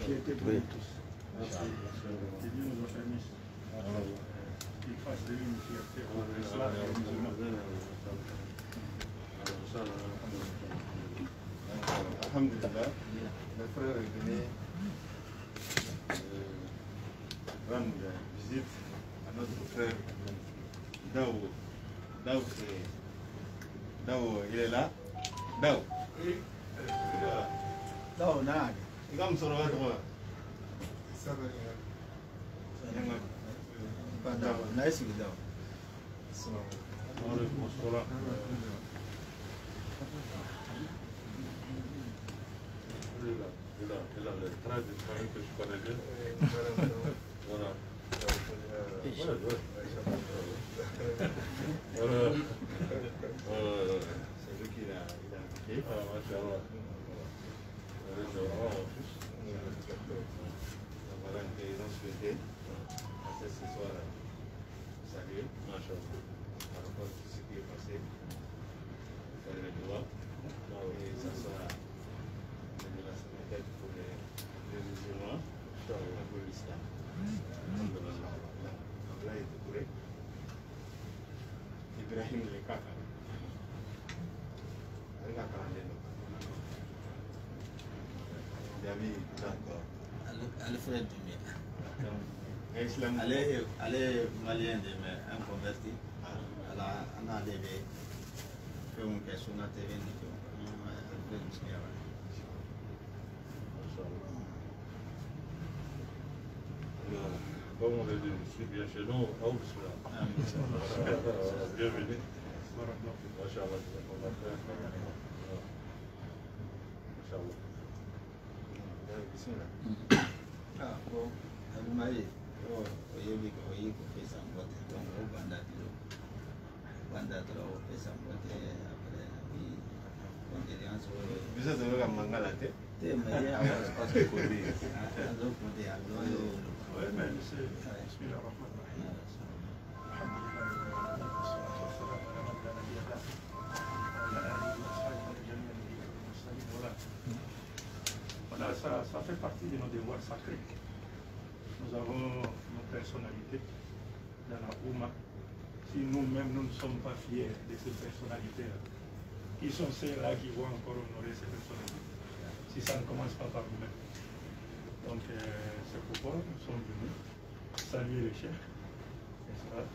qui était pour nous tous. Que Dieu nous affermisse. Qu'il fasse de lui une fierté pour l'islam et les musulmans. Alhamdulillah, le frère est venu rendre visite à notre frère Dao. Dao, il est là. Dao. Dao, non. Il va me sortir droit. Dao, nice with Dao. Il a le trait de famille que je connais bien. Voilà. C'est lui qui l'a invité. Ah, machallah. Voilà qu'ils ont souhaité passer ce soir saluer. Machallah. Par rapport à tout ce qui est passé. Faire le droit. Et ça sera la sanitaire pour les musulmans, pour l'islam. Ablaye Touré, Ibrahim Lekaka. Alfred Dumé. Islam. Elle est malien de un converti. Elle a des fait une question à TV. Comme on l'a dit, je suis bien chez nous, bienvenue. Machallah. Ah, bon, elle m'a dit, oh, il y a fait sa boîte, donc au Bandat, on fait sa boîte, après, on dirait Vous êtes avec un manga la tête? mais il y a un espace de côté. Oui, mais c'est celui-là. Voilà, ça fait partie de nos devoirs sacrés. Nous avons nos personnalités dans la Oumma. Si nous-mêmes, nous ne sommes pas fiers de ces personnalités-là, qui sont ceux-là qui vont encore honorer ces personnalités, si ça ne commence pas par nous-mêmes. Donc, c'est pourquoi nous sommes venus saluer les chefs, n'est-ce pas,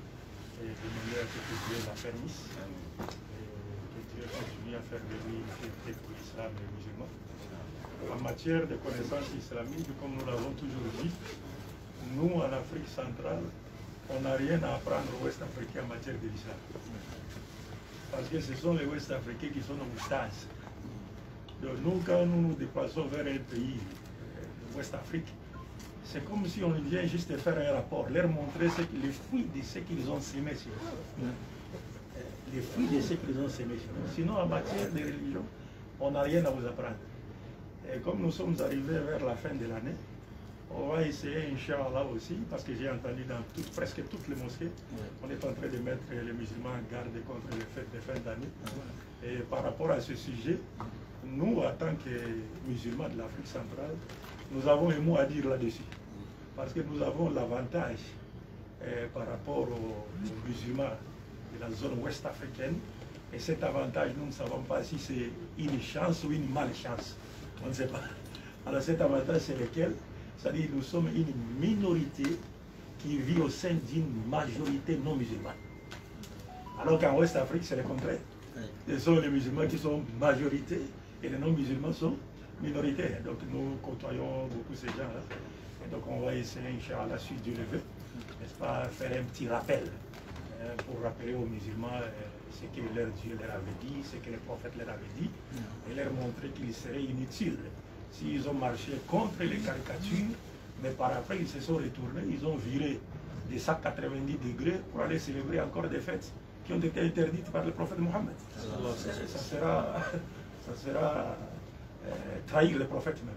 et demander à ce que Dieu la permisse, et que Dieu continue à faire de lui une fierté pour l'islam et les musulmans. En matière de connaissances islamiques, comme nous l'avons toujours dit, nous, en Afrique centrale, on n'a rien à apprendre aux Ouest-Africains en matière de l'islam. Parce que ce sont les Ouest-Africains qui sont nos moustaches. Donc nous, quand nous nous déplaçons vers un pays, Ouest-Afrique, c'est comme si on vient juste faire un rapport, leur montrer les fruits de ce qu'ils ont semé sur nous. Les fruits de ce qu'ils ont semé sur nous. Sinon, en matière de religion, on n'a rien à vous apprendre. Et comme nous sommes arrivés vers la fin de l'année, on va essayer, Inch'Allah aussi, parce que j'ai entendu dans presque toutes les mosquées, on est en train de mettre les musulmans en garde contre les fêtes de fin d'année. Et par rapport à ce sujet, nous, en tant que musulmans de l'Afrique centrale, nous avons un mot à dire là-dessus. Parce que nous avons l'avantage par rapport aux musulmans de la zone ouest africaine. Et cet avantage, nous ne savons pas si c'est une chance ou une malchance. On ne sait pas. Alors cet avantage, c'est lequel? C'est-à-dire que nous sommes une minorité qui vit au sein d'une majorité non musulmane. Alors qu'en Ouest-Afrique, c'est le contraire. Ce sont les musulmans qui sont majorité et les non-musulmans sont minoritaires. Donc nous côtoyons beaucoup ces gens-là. Et donc on va essayer, Inch'Allah, la suite du lever, n'est-ce pas, faire un petit rappel pour rappeler aux musulmans ce que leur Dieu leur avait dit, ce que les prophètes leur avaient dit, et leur montrer qu'il serait inutile s'ils ont marché contre les caricatures, mais par après ils se sont retournés, ils ont viré des 190 degrés pour aller célébrer encore des fêtes qui ont été interdites par le prophète Mohammed. Ça sera trahir le prophète même.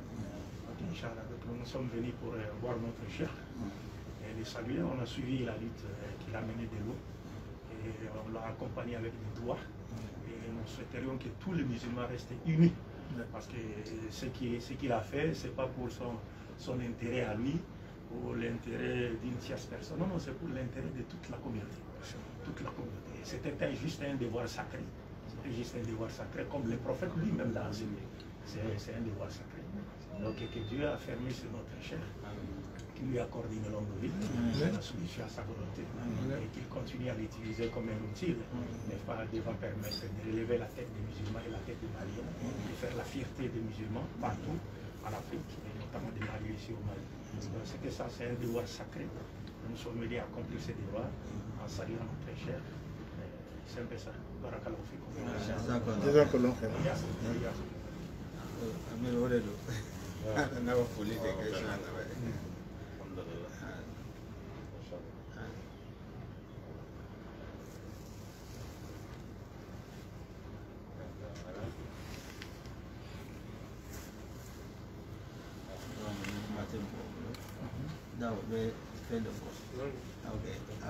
Donc, Inch'Allah, nous sommes venus pour voir notre cheikh et les saluer. On a suivi la lutte qu'il a menée de l'eau. Et Et on l'a accompagné avec des doigts. Et nous souhaiterions que tous les musulmans restent unis. Parce que ce qu'il a fait, ce n'est pas pour son intérêt à lui, pour l'intérêt d'une tierce personne. Non, non, c'est pour l'intérêt de toute la communauté. Toute la communauté. C'était juste un devoir sacré. C'était juste un devoir sacré, comme le prophète lui-même l'a enseigné. C'est un devoir sacré. Donc que Dieu a fermé sur notre chair, qu'il lui accorde une longue vie, la solution à sa volonté, et qu'il continue à l'utiliser comme un outil, n'est-ce pas, devant permettre de relever la tête des musulmans et la tête des Maliens, de faire la fierté des musulmans partout en Afrique, et notamment des Maliens ici au Mali. Donc c'est que ça, c'est un devoir sacré. Nous sommes venus accomplir ce devoir en saluant notre chair. C'est un peu ça. Barakallahu fikum. Jazakallah khair. Amir Oredo. Na wa fuli de question na ba.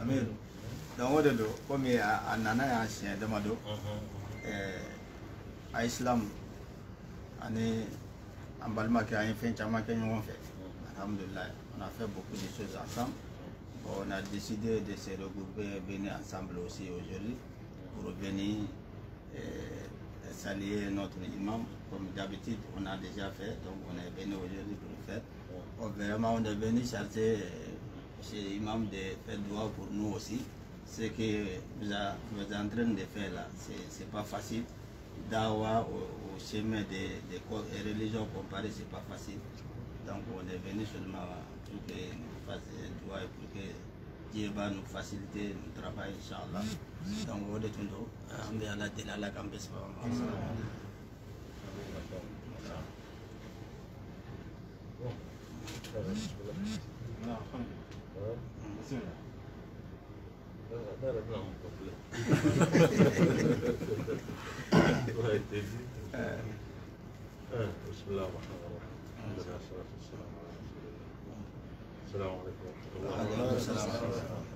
Amir. Donc o de do comme a nana ya sien demando à islam ani en balmaki a fait chama ke ñon fait alhamdulillah on a fait beaucoup de choses ensemble. On a décidé de se regrouper venir ensemble aussi aujourd'hui pour venir saluer notre imam comme d'habitude on a déjà fait, donc on est venu aujourd'hui pour le faire. Vraiment on est venu chercher chez l'imam de faire droit pour nous aussi. Ce que vous êtes en train de faire là, c'est pas facile. Dawa au chemin des religions comparées, c'est pas facile. Donc on est venu seulement pour que nous fassions droit et pour que Dieu va nous faciliter notre travail, Inch'Allah. Donc on est tout le temps, on est à la télé, à la campus. بسم الله الرحمن الرحيم. الحمد لله والصلاة والسلام على رسول الله. السلام عليكم ورحمة الله وبركاته.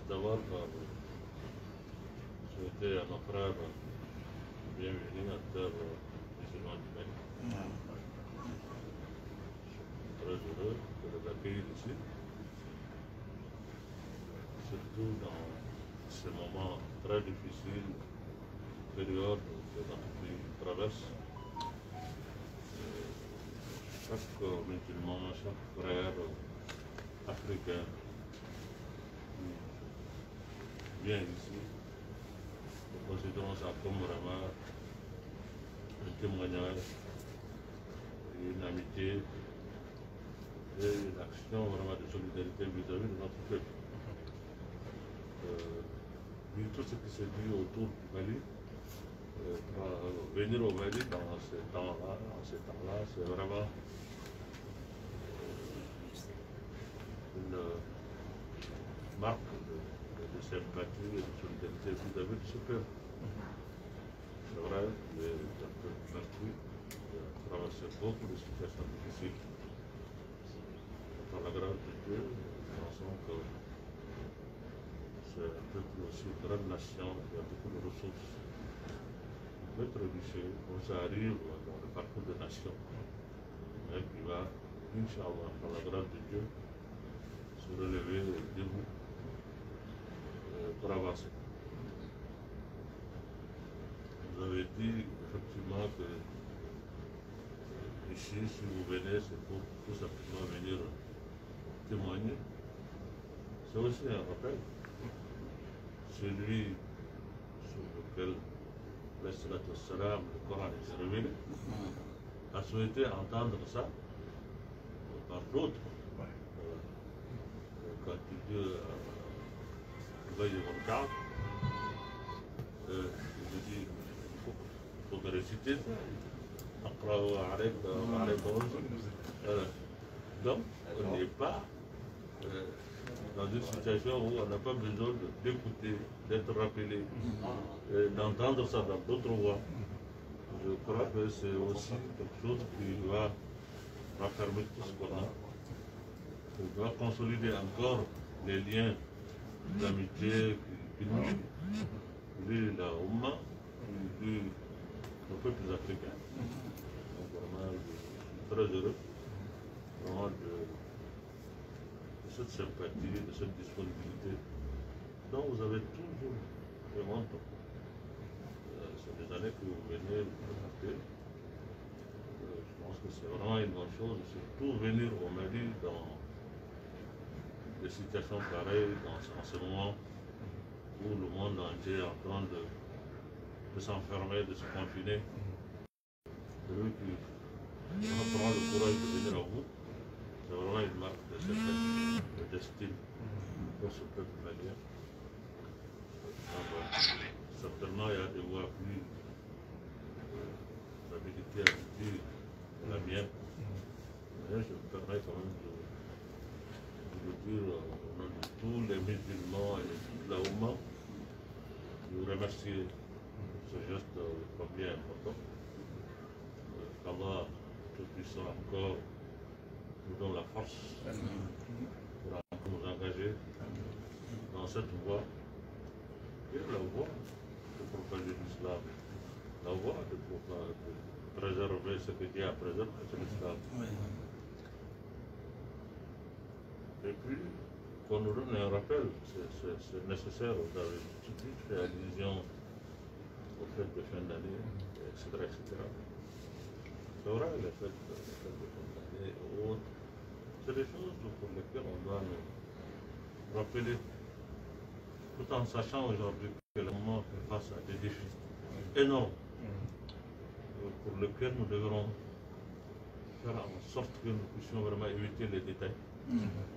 d'abord souhaiter à nos frères bienvenue à terre musulmans du Mali. Très heureux de les accueillir ici, surtout dans ces moments très difficiles, période que notre pays traverse. Chaque musulman, chaque frère africain qui vient ici, nous considérons ça comme vraiment un témoignage, une amitié et une action vraiment de solidarité vis-à-vis de notre peuple. Vu tout ce qui se dit autour du Mali, venir au Mali dans ces temps-là, c'est vraiment une marque de sympathie et de solidarité vis-à-vis de ce peuple. C'est vrai, le peuple Mali a traversé beaucoup de situations difficiles. Par la grâce de Dieu, nous pensons que c'est un peuple aussi une grande nation, il y a beaucoup de ressources. On peut être riche, on s'arrive dans le parcours de nation, mais qui va, Inch'Allah, par la grâce de Dieu, se relever debout pour avancer. Vous avez dit effectivement que ici, si vous venez, c'est pour tout simplement venir témoigner. C'est aussi un rappel. Celui sur lequel le Coran est révélé, a souhaité entendre ça par d'autres. Quand il dit veuillez votre carte, il dit il faut réciter ça. Donc, on n'est pas dans une situation où on n'a pas besoin d'écouter, d'être rappelé, d'entendre ça dans d'autres voix. Je crois que c'est aussi quelque chose qui va raffermir tout ce qu'on a. On doit consolider encore les liens l'amitié qui lie la Oumma, qui lie nos peuples africains. Donc vraiment, je suis très heureux vraiment de cette sympathie, de cette disponibilité dont vous avez toujours fait montre. C'est des années que vous venez vous rappeler. Je pense que c'est vraiment une bonne chose, surtout venir au Mali dans des situations pareilles, en ce moment où le monde entier est en train de s'enfermer, de se confiner. Celui qui prend le courage de venir à vous, c'est vraiment une marque de cette estime pour ce peuple malien. Certainement, il y a des voix plus habilitées à vous dire la mienne. Mais je me permets quand même de le dire au nom de tous les musulmans et de toute la Oumma, de vous remercier pour ce geste combien important. Qu'Allah, tout-puissant encore, nous donne la force pour nous engager dans cette voie, et la voie de propager l'islam, la voie de préserver ce que Dieu a préservé, c'est l'islam. Et puis, qu'on nous donne un rappel, c'est nécessaire, vous avez tout de suite fait allusion aux fêtes de fin d'année, etc., etc. C'est vrai, les fêtes de fin d'année et autres, c'est des choses pour lesquelles on doit nous rappeler, tout en sachant aujourd'hui que le monde fait face à des défis énormes, pour lesquels nous devrons faire en sorte que nous puissions vraiment éviter les détails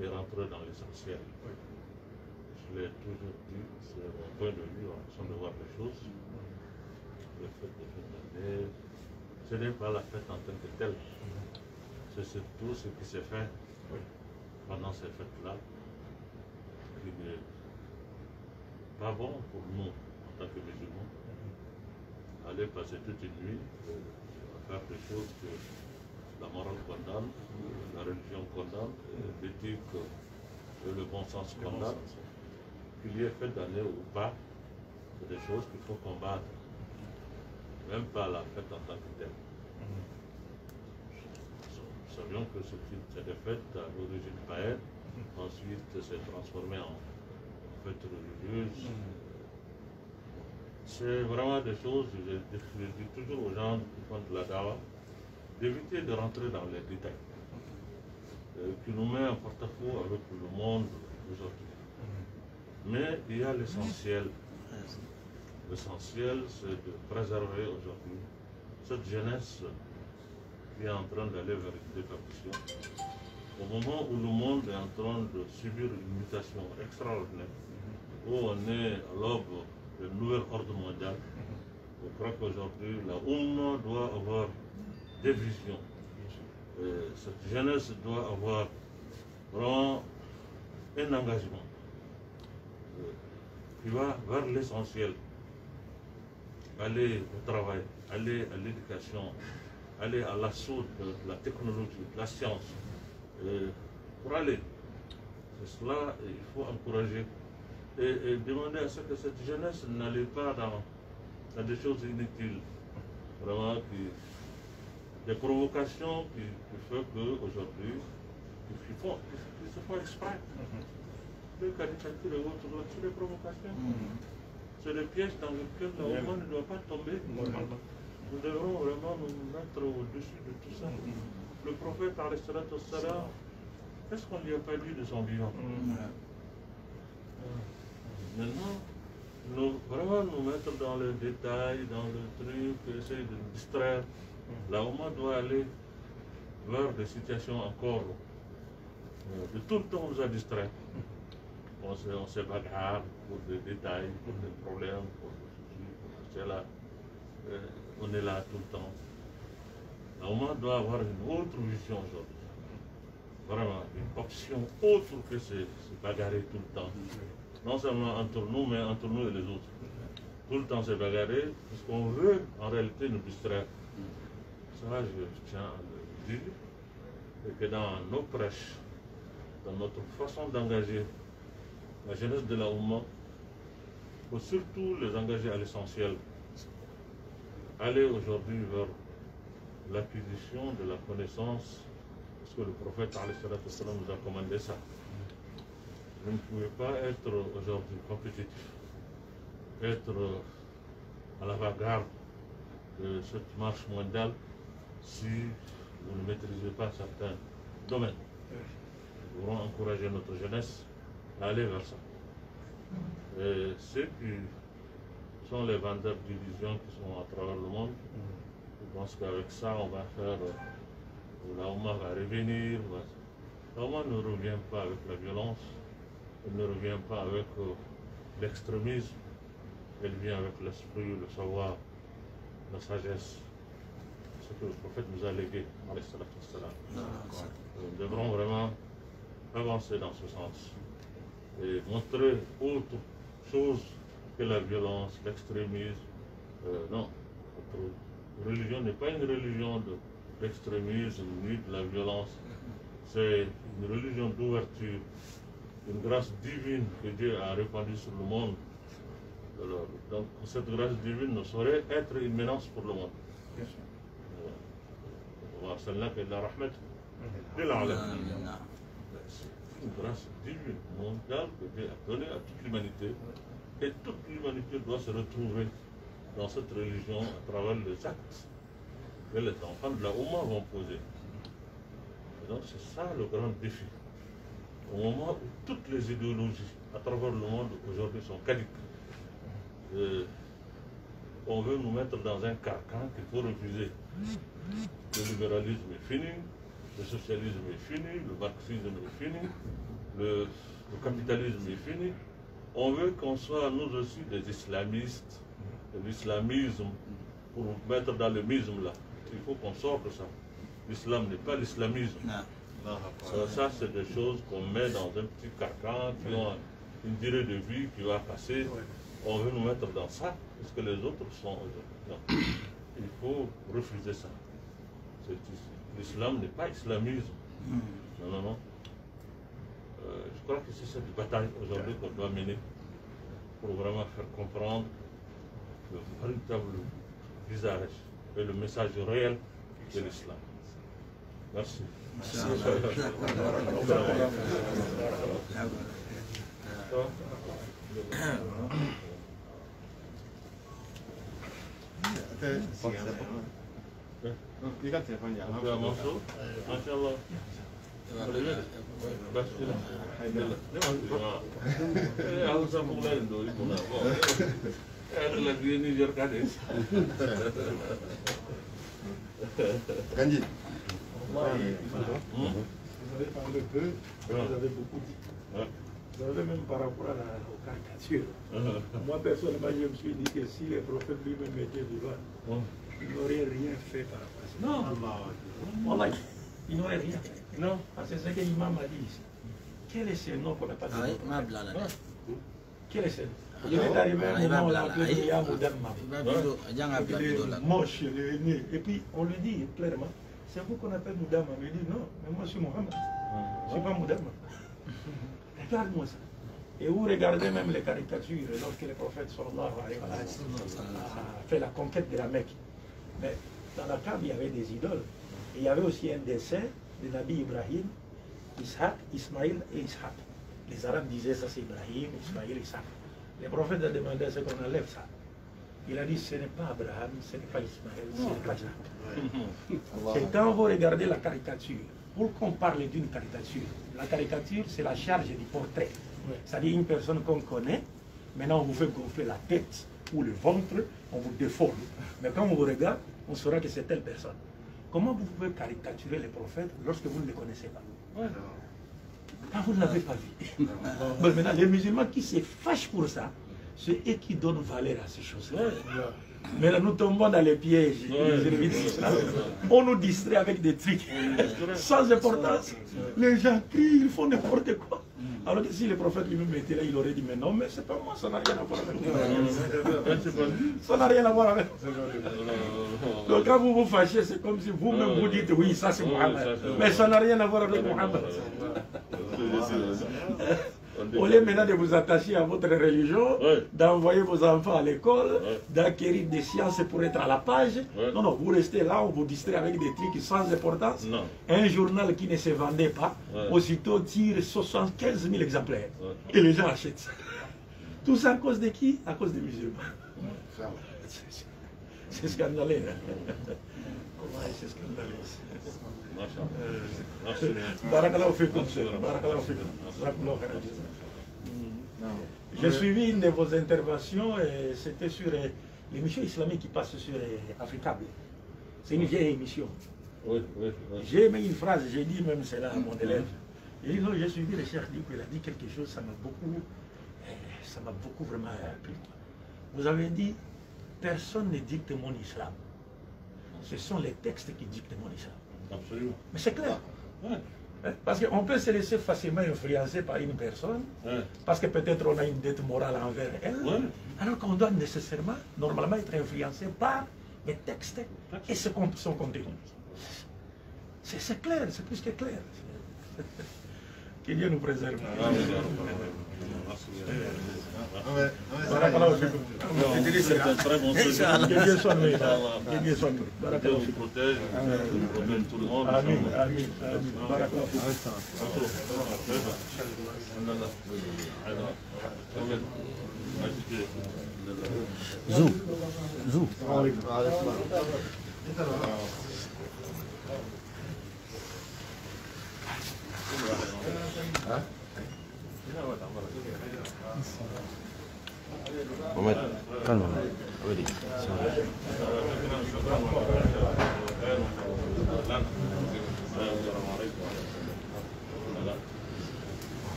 et rentrer dans l'essentiel. Je l'ai toujours dit, c'est mon point de vue en façon de voir les choses. Les fêtes de fin d'année, ce n'est pas la fête en tant que telle, c'est surtout ce qui s'est fait pendant ces fêtes-là qui n'est pas bon pour nous en tant que musulmans. Aller passer toute une nuit à faire des choses que la morale condamne, la religion condamne, l'éthique et le bon sens condamne. Qu'il y ait fait d'année ou pas, c'est des choses qu'il faut combattre. Même pas la fête en tant que telle. Nous savions que c'est des fêtes à l'origine païenne, ensuite c'est transformé en fête religieuse. C'est vraiment des choses, je dis toujours aux gens qui font de la dawa, d'éviter de rentrer dans les détails, qui nous met en porte-à-faux avec le monde aujourd'hui. Mais il y a l'essentiel. L'essentiel, c'est de préserver aujourd'hui cette jeunesse qui est en train d'aller vers une déperdition. Au moment où le monde est en train de subir une mutation extraordinaire, où on est à l'aube d'un nouvel ordre mondial, je crois qu'aujourd'hui, la Oumma doit avoir des visions. Cette jeunesse doit avoir vraiment un engagement qui va vers l'essentiel. Aller au travail, aller à l'éducation, aller à l'assaut de la technologie, de la science. Pour aller, c'est cela, il faut encourager et demander à ce que cette jeunesse n'aille pas dans des choses inutiles. Vraiment, des provocations qui font qu'aujourd'hui, qui se font exprès. Les caricatures et autres, c'est des provocations. C'est des pièges dans lesquels l'homme ne doit pas tomber. Nous devrons vraiment nous mettre au-dessus de tout ça. Le prophète, qu'est-ce qu'on ne lui a pas dit de son vivant? Maintenant, vraiment nous mettre dans le détail, dans le truc, essayer de nous distraire. La Oumma doit aller vers des situations encore de tout le temps on nous a distraits. On se bagarre pour des détails, pour des problèmes, pour ceci, pour cela. On est là tout le temps. La Oumma doit avoir une autre vision aujourd'hui. Vraiment, une option autre que se bagarrer tout le temps. Non seulement entre nous, mais entre nous et les autres. Tout le temps se bagarrer, parce qu'on veut en réalité nous distraire. Ça, je tiens à le dire. Et que dans nos prêches, dans notre façon d'engager la jeunesse de la Oumma, il faut surtout les engager à l'essentiel. Aller aujourd'hui vers l'acquisition de la connaissance, parce que le prophète nous a commandé ça. Vous ne pouvez pas être aujourd'hui compétitif, être à l'avant-garde de cette marche mondiale si vous ne maîtrisez pas certains domaines. Nous voulons encourager notre jeunesse à aller vers ça. Et ceux qui sont les vendeurs d'illusions qui sont à travers le monde, je pense qu'avec ça, on va faire, la Oumma va revenir. La Oumma ne revient pas avec la violence, elle ne revient pas avec l'extrémisme, elle vient avec l'esprit, le savoir, la sagesse. Ce que le prophète nous a légué. Nous devrons vraiment avancer dans ce sens et montrer autre chose que la violence, l'extrémisme. Non, notre religion n'est pas une religion de l'extrémisme ni de la violence. C'est une religion d'ouverture, une grâce divine que Dieu a répandue sur le monde. Alors, donc cette grâce divine ne saurait être une menace pour le monde. Une grâce divine, mondiale que Dieu a donnée à toute l'humanité. Et toute l'humanité doit se retrouver dans cette religion à travers les actes que les enfants de la Oumma vont poser. Et donc c'est ça le grand défi. Au moment où toutes les idéologies à travers le monde aujourd'hui sont caduques, on veut nous mettre dans un carcan qu'il faut refuser. Le libéralisme est fini, le socialisme est fini, le marxisme est fini, le capitalisme est fini. On veut qu'on soit nous aussi des islamistes, de l'islamisme, pour nous mettre dans le misme là. Il faut qu'on sorte de ça. L'islam n'est pas l'islamisme. Ça c'est des choses qu'on met dans un petit carcan qui ont une durée de vie qui va passer. On veut nous mettre dans ça, parce que les autres sont aujourd'hui. Il faut refuser ça. L'islam n'est pas islamisme. Non, non, non. Je crois que c'est cette bataille aujourd'hui qu'on doit mener pour vraiment faire comprendre le véritable visage et le message réel de l'islam. Merci. Gandhi. Vous avez parlé peu, vous avez beaucoup dit. Vous avez même par rapport aux caricatures. Moi, personnellement, je me suis dit que si les prophètes lui-même étaient vivants, ils n'auraient rien fait par rapport à ça. Non, ils n'auraient rien fait. Non, parce que c'est ce que l'imam a dit ici. Quel est ce nom qu'on n'a pas dit? Quel est ce nom? Il est arrivé un moment où on a appelé Yamoudamma. Il est moche, il est né. Et puis, on lui dit clairement, c'est vous qu'on appelle Moudamma. Il dit non, mais moi je suis Mohammed. Je ne suis pas Moudamma. Regarde-moi ça. Et vous regardez même les caricatures lorsque le prophète sallallahu alayhi wa sallam a fait la conquête de la Mecque. Mais dans la Kaaba, il y avait des idoles. Et il y avait aussi un dessin de Nabi Ibrahim, Ishaq, Ismaïl et Ishaq. Les Arabes disaient ça c'est Ibrahim, Ismaïl, Ishaq. Le prophète a demandé à ce qu'on enlève ça. Il a dit ce n'est pas Abraham, ce n'est pas Ismaël, ce n'est pas Ishaq. Et quand vous regardez la caricature, pour qu'on parle d'une caricature, la caricature c'est la charge du portrait. C'est-à-dire une personne qu'on connaît, maintenant on vous fait gonfler la tête ou le ventre, on vous déforme. Mais quand on vous regarde, on saura que c'est telle personne. Comment vous pouvez caricaturer les prophètes lorsque vous ne les connaissez pas? Quand vous ne l'avez pas vu. Bon, maintenant, les musulmans qui se fâchent pour ça, c'est eux qui donnent valeur à ces choses-là. Mais là, nous tombons dans les pièges. On nous distrait avec des trucs sans importance. Les gens crient, ils font n'importe quoi. Alors que si le prophète lui-même était là, il aurait dit mais non, mais c'est pas moi, ça n'a rien à voir avec moi. Ça n'a rien à voir avec moi. Donc quand vous vous fâchez, c'est comme si vous-même vous dites oui, ça c'est Mohammed. Mais ça n'a rien à voir avec Mohammed. Au lieu maintenant de vous attacher à votre religion, d'envoyer vos enfants à l'école, d'acquérir des sciences pour être à la page. Non, non, vous restez là, on vous distrait avec des trucs sans importance. Non. Un journal qui ne se vendait pas, aussitôt tire 75 000 exemplaires. Et les gens achètent ça. Tout ça à cause de qui? À cause des musulmans. C'est scandaleux. Comment c'est scandaleux? Barakallahu fikum. J'ai suivi une de vos interventions et c'était sur l'émission islamique qui passe sur Africable. C'est une vieille émission. J'ai aimé une phrase, j'ai dit même cela à mon élève. J'ai suivi le Cheikh Diko, il a dit quelque chose, ça m'a beaucoup vraiment plu. Vous avez dit, personne ne dicte mon islam. Ce sont les textes qui dictent mon islam. Absolument. Mais c'est clair. Parce qu'on peut se laisser facilement influencer par une personne, parce que peut-être on a une dette morale envers elle, alors qu'on doit nécessairement, normalement, être influencé par les textes et son contenu. C'est clair, c'est plus que clair. Que Dieu nous préserve. C'est un très bon sujet. Que Dieu soit nous. Que Dieu nous protège, nous protège tout le monde. Amen. Zou. Mohamed, calme. Allez.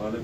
Allez,